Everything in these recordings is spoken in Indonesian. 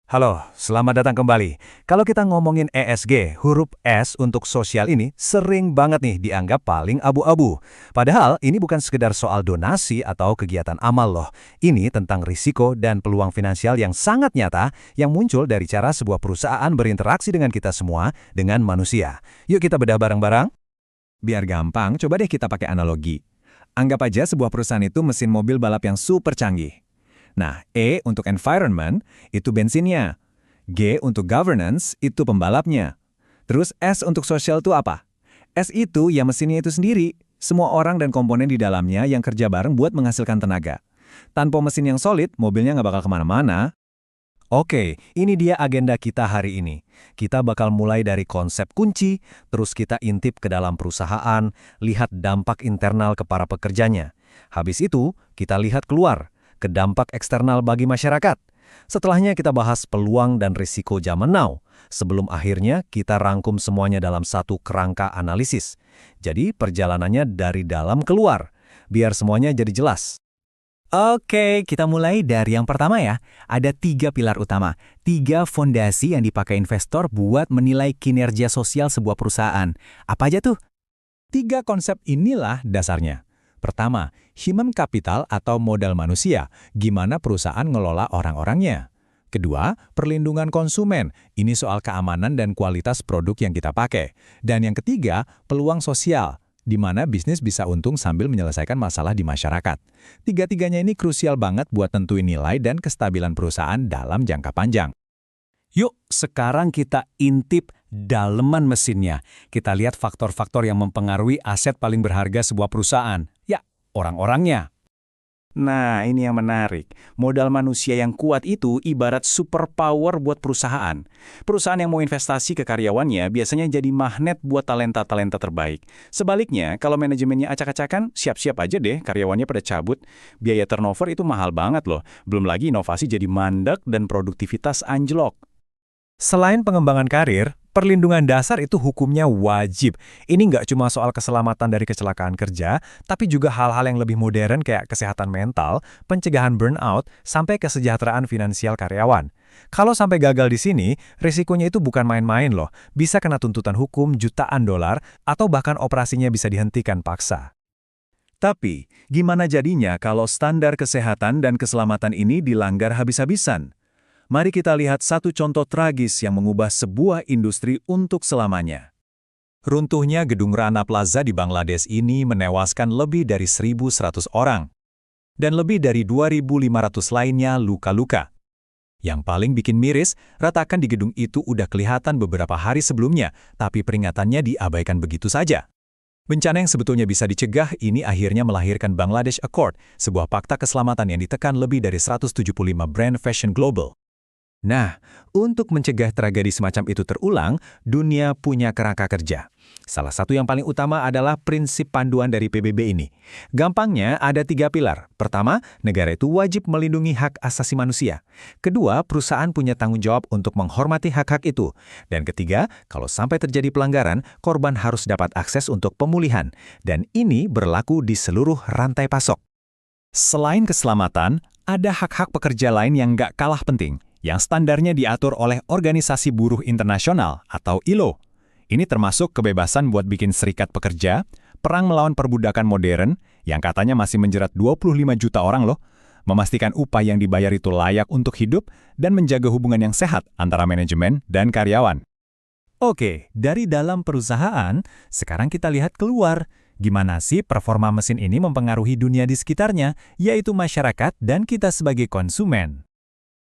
Halo, selamat datang kembali. Kalau kita ngomongin ESG, huruf S untuk sosial ini sering banget nih dianggap paling abu-abu. Padahal ini bukan sekedar soal donasi atau kegiatan amal loh. Ini tentang risiko dan peluang finansial yang sangat nyata yang muncul dari cara sebuah perusahaan berinteraksi dengan kita semua, dengan manusia. Yuk kita bedah bareng-bareng. Biar gampang, coba deh kita pakai analogi. Anggap aja sebuah perusahaan itu mesin mobil balap yang super canggih. Nah, E untuk environment, itu bensinnya. G untuk governance, itu pembalapnya. Terus S untuk social itu apa? S itu ya mesinnya itu sendiri. Semua orang dan komponen di dalamnya yang kerja bareng buat menghasilkan tenaga. Tanpa mesin yang solid, mobilnya nggak bakal kemana-mana. Oke, ini dia agenda kita hari ini. Kita bakal mulai dari konsep kunci, terus kita intip ke dalam perusahaan, lihat dampak internal ke para pekerjanya. Habis itu, kita lihat keluar, ke dampak eksternal bagi masyarakat. Setelahnya kita bahas peluang dan risiko zaman now, sebelum akhirnya kita rangkum semuanya dalam satu kerangka analisis. Jadi perjalanannya dari dalam keluar, biar semuanya jadi jelas. Oke, kita mulai dari yang pertama ya. Ada 3 pilar utama, 3 fondasi yang dipakai investor buat menilai kinerja sosial sebuah perusahaan. Apa aja tuh? 3 konsep inilah dasarnya. Pertama, human capital atau modal manusia, gimana perusahaan ngelola orang-orangnya. Kedua, perlindungan konsumen, ini soal keamanan dan kualitas produk yang kita pakai. Dan yang ketiga, peluang sosial, di mana bisnis bisa untung sambil menyelesaikan masalah di masyarakat. Tiga-tiganya ini krusial banget buat tentuin nilai dan kestabilan perusahaan dalam jangka panjang. Yuk, sekarang kita intip daleman mesinnya. Kita lihat faktor-faktor yang mempengaruhi aset paling berharga sebuah perusahaan. Ya, orang-orangnya. Nah, ini yang menarik. Modal manusia yang kuat itu ibarat superpower buat perusahaan. Perusahaan yang mau investasi ke karyawannya biasanya jadi magnet buat talenta-talenta terbaik. Sebaliknya, kalau manajemennya acak-acakan, siap-siap aja deh karyawannya pada cabut. Biaya turnover itu mahal banget loh. Belum lagi inovasi jadi mandek dan produktivitas anjlok. Selain pengembangan karir, perlindungan dasar itu hukumnya wajib. Ini nggak cuma soal keselamatan dari kecelakaan kerja, tapi juga hal-hal yang lebih modern kayak kesehatan mental, pencegahan burnout, sampai kesejahteraan finansial karyawan. Kalau sampai gagal di sini, risikonya itu bukan main-main loh. Bisa kena tuntutan hukum jutaan dolar, atau bahkan operasinya bisa dihentikan paksa. Tapi, gimana jadinya kalau standar kesehatan dan keselamatan ini dilanggar habis-habisan? Mari kita lihat satu contoh tragis yang mengubah sebuah industri untuk selamanya. Runtuhnya gedung Rana Plaza di Bangladesh ini menewaskan lebih dari 1.100 orang. Dan lebih dari 2.500 lainnya luka-luka. Yang paling bikin miris, retakan di gedung itu udah kelihatan beberapa hari sebelumnya, tapi peringatannya diabaikan begitu saja. Bencana yang sebetulnya bisa dicegah ini akhirnya melahirkan Bangladesh Accord, sebuah fakta keselamatan yang ditekan lebih dari 175 brand fashion global. Nah, untuk mencegah tragedi semacam itu terulang, dunia punya kerangka kerja. Salah satu yang paling utama adalah prinsip panduan dari PBB ini. Gampangnya ada 3 pilar. Pertama, negara itu wajib melindungi hak asasi manusia. Kedua, perusahaan punya tanggung jawab untuk menghormati hak-hak itu. Dan ketiga, kalau sampai terjadi pelanggaran, korban harus dapat akses untuk pemulihan. Dan ini berlaku di seluruh rantai pasok. Selain keselamatan, ada hak-hak pekerja lain yang nggak kalah penting, yang standarnya diatur oleh Organisasi Buruh Internasional atau ILO. Ini termasuk kebebasan buat bikin serikat pekerja, perang melawan perbudakan modern, yang katanya masih menjerat 25 juta orang loh, memastikan upah yang dibayar itu layak untuk hidup, dan menjaga hubungan yang sehat antara manajemen dan karyawan. Oke, dari dalam perusahaan, sekarang kita lihat keluar. Gimana sih performa mesin ini mempengaruhi dunia di sekitarnya, yaitu masyarakat dan kita sebagai konsumen.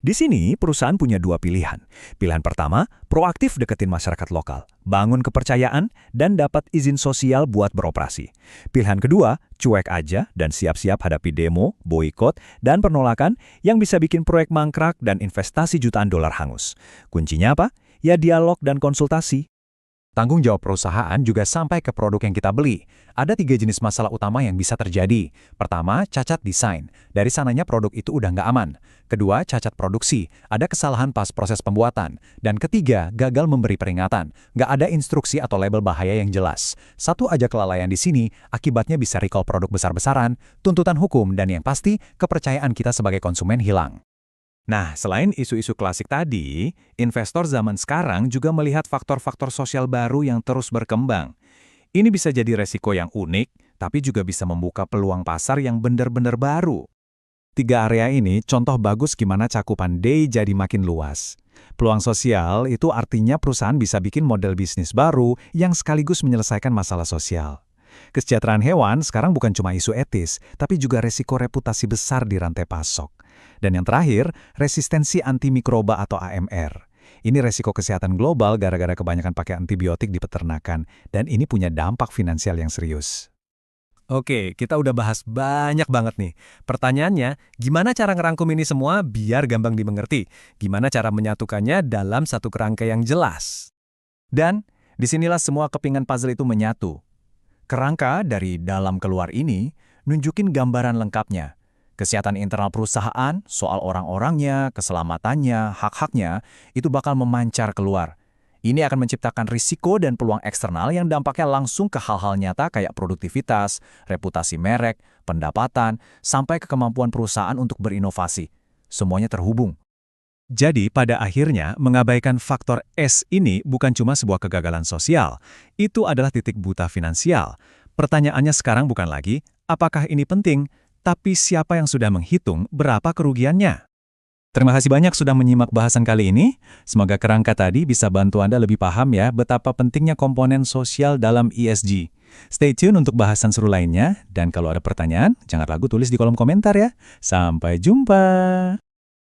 Di sini, perusahaan punya 2 pilihan. Pilihan pertama, proaktif deketin masyarakat lokal, bangun kepercayaan, dan dapat izin sosial buat beroperasi. Pilihan kedua, cuek aja dan siap-siap hadapi demo, boikot, dan penolakan yang bisa bikin proyek mangkrak dan investasi jutaan dolar hangus. Kuncinya apa? Ya dialog dan konsultasi. Tanggung jawab perusahaan juga sampai ke produk yang kita beli. Ada 3 jenis masalah utama yang bisa terjadi. Pertama, cacat desain. Dari sananya produk itu udah nggak aman. Kedua, cacat produksi. Ada kesalahan pas proses pembuatan. Dan ketiga, gagal memberi peringatan. Nggak ada instruksi atau label bahaya yang jelas. Satu aja kelalaian di sini, akibatnya bisa recall produk besar-besaran, tuntutan hukum, dan yang pasti, kepercayaan kita sebagai konsumen hilang. Nah, selain isu-isu klasik tadi, investor zaman sekarang juga melihat faktor-faktor sosial baru yang terus berkembang. Ini bisa jadi resiko yang unik, tapi juga bisa membuka peluang pasar yang benar-benar baru. 3 area ini contoh bagus gimana cakupan DEI jadi makin luas. Peluang sosial itu artinya perusahaan bisa bikin model bisnis baru yang sekaligus menyelesaikan masalah sosial. Kesejahteraan hewan sekarang bukan cuma isu etis, tapi juga resiko reputasi besar di rantai pasok. Dan yang terakhir, resistensi antimikroba atau AMR. Ini resiko kesehatan global gara-gara kebanyakan pakai antibiotik di peternakan, dan ini punya dampak finansial yang serius. Oke, kita udah bahas banyak banget nih. Pertanyaannya, gimana cara ngerangkum ini semua biar gampang dimengerti? Gimana cara menyatukannya dalam satu kerangka yang jelas? Dan disinilah semua kepingan puzzle itu menyatu. Kerangka dari dalam keluar ini nunjukin gambaran lengkapnya. Kesehatan internal perusahaan, soal orang-orangnya, keselamatannya, hak-haknya, itu bakal memancar keluar. Ini akan menciptakan risiko dan peluang eksternal yang dampaknya langsung ke hal-hal nyata kayak produktivitas, reputasi merek, pendapatan, sampai ke kemampuan perusahaan untuk berinovasi. Semuanya terhubung. Jadi, pada akhirnya, mengabaikan faktor S ini bukan cuma sebuah kegagalan sosial. Itu adalah titik buta finansial. Pertanyaannya sekarang bukan lagi, apakah ini penting, tapi siapa yang sudah menghitung berapa kerugiannya? Terima kasih banyak sudah menyimak bahasan kali ini. Semoga kerangka tadi bisa bantu Anda lebih paham ya betapa pentingnya komponen sosial dalam ESG. Stay tune untuk bahasan seru lainnya, dan kalau ada pertanyaan, jangan ragu tulis di kolom komentar ya. Sampai jumpa!